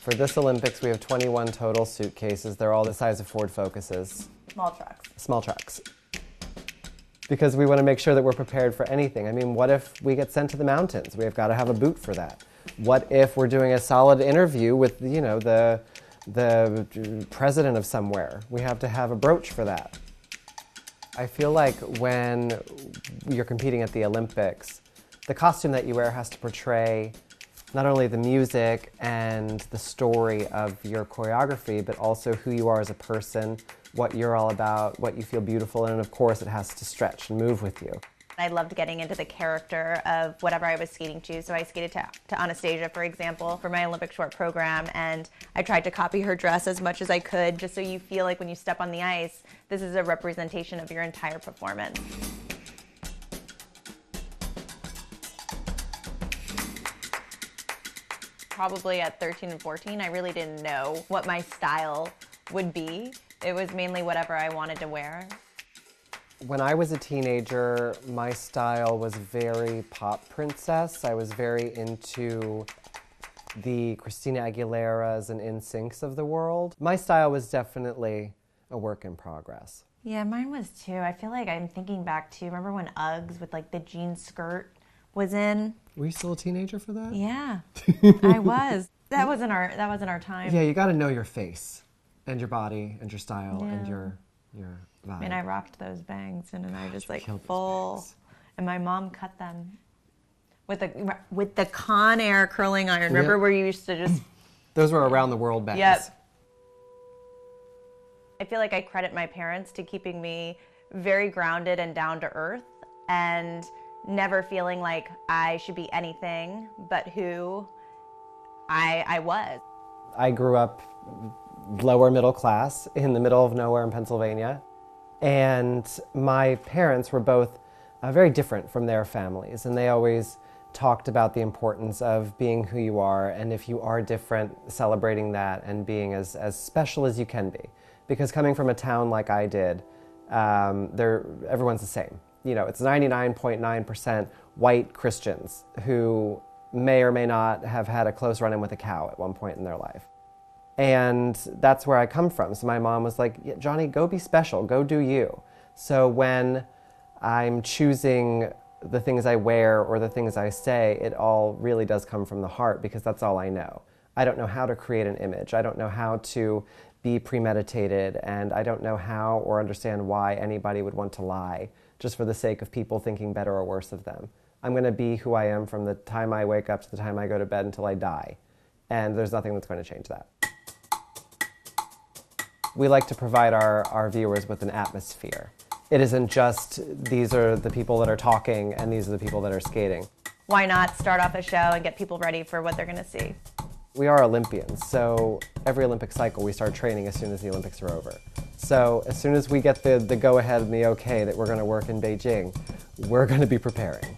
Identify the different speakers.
Speaker 1: For this Olympics, we have 21 total suitcases. They're all the size of Ford Focuses.
Speaker 2: Small trucks.
Speaker 1: Small trucks. Because we want to make sure that we're prepared for anything. I mean, what if we get sent to the mountains? We've got to have a boot for that. What if we're doing a solid interview with, the president of somewhere? We have to have a brooch for that. I feel like when you're competing at the Olympics, the costume that you wear has to portray not only the music and the story of your choreography, but also who you are as a person, what you're all about, what you feel beautiful in, and of course it has to stretch and move with you.
Speaker 2: I loved getting into the character of whatever I was skating to. So I skated to Anastasia, for example, for my Olympic short program, and I tried to copy her dress as much as I could, just so you feel like when you step on the ice, this is a representation of your entire performance. Probably at 13 and 14, I really didn't know what my style would be. It was mainly whatever I wanted to wear.
Speaker 1: When I was a teenager, my style was very pop princess. I was very into the Christina Aguileras and NSYNCs of the world. My style was definitely a work in progress.
Speaker 2: Yeah, mine was too. I feel like I'm thinking back to, remember when Uggs with like the jean skirt was in?
Speaker 1: Were you still a teenager for that?
Speaker 2: Yeah, I was. That wasn't our time.
Speaker 1: Yeah, you got to know your face and your body and your style and your vibe.
Speaker 2: And I rocked those bangs, and then I just like
Speaker 1: killed those
Speaker 2: full.
Speaker 1: bangs.
Speaker 2: And my mom cut them with the Conair curling iron. Remember
Speaker 1: Yep.
Speaker 2: where you used to just.
Speaker 1: Those were around the world bangs.
Speaker 2: Yep. I feel like I credit my parents to keeping me very grounded and down to earth, and never feeling like I should be anything but who I was.
Speaker 1: I grew up lower middle class in the middle of nowhere in Pennsylvania, and my parents were both very different from their families, and they always talked about the importance of being who you are, and if you are different, celebrating that and being as special as you can be. Because coming from a town like I did, everyone's the same. It's 99.9% white Christians who may or may not have had a close run-in with a cow at one point in their life. And that's where I come from. So my mom was like, yeah, Johnny, go be special, go do you. So when I'm choosing the things I wear or the things I say, it all really does come from the heart, because that's all I know. I don't know how to create an image. I don't know how to be premeditated, and I don't know how or understand why anybody would want to lie just for the sake of people thinking better or worse of them. I'm going to be who I am from the time I wake up to the time I go to bed until I die. And there's nothing that's going to change that. We like to provide our viewers with an atmosphere. It isn't just, these are the people that are talking and these are the people that are skating.
Speaker 2: Why not start off a show and get people ready for what they're going to see?
Speaker 1: We are Olympians, so every Olympic cycle we start training as soon as the Olympics are over. So as soon as we get the go-ahead and the okay that we're going to work in Beijing, we're going to be preparing.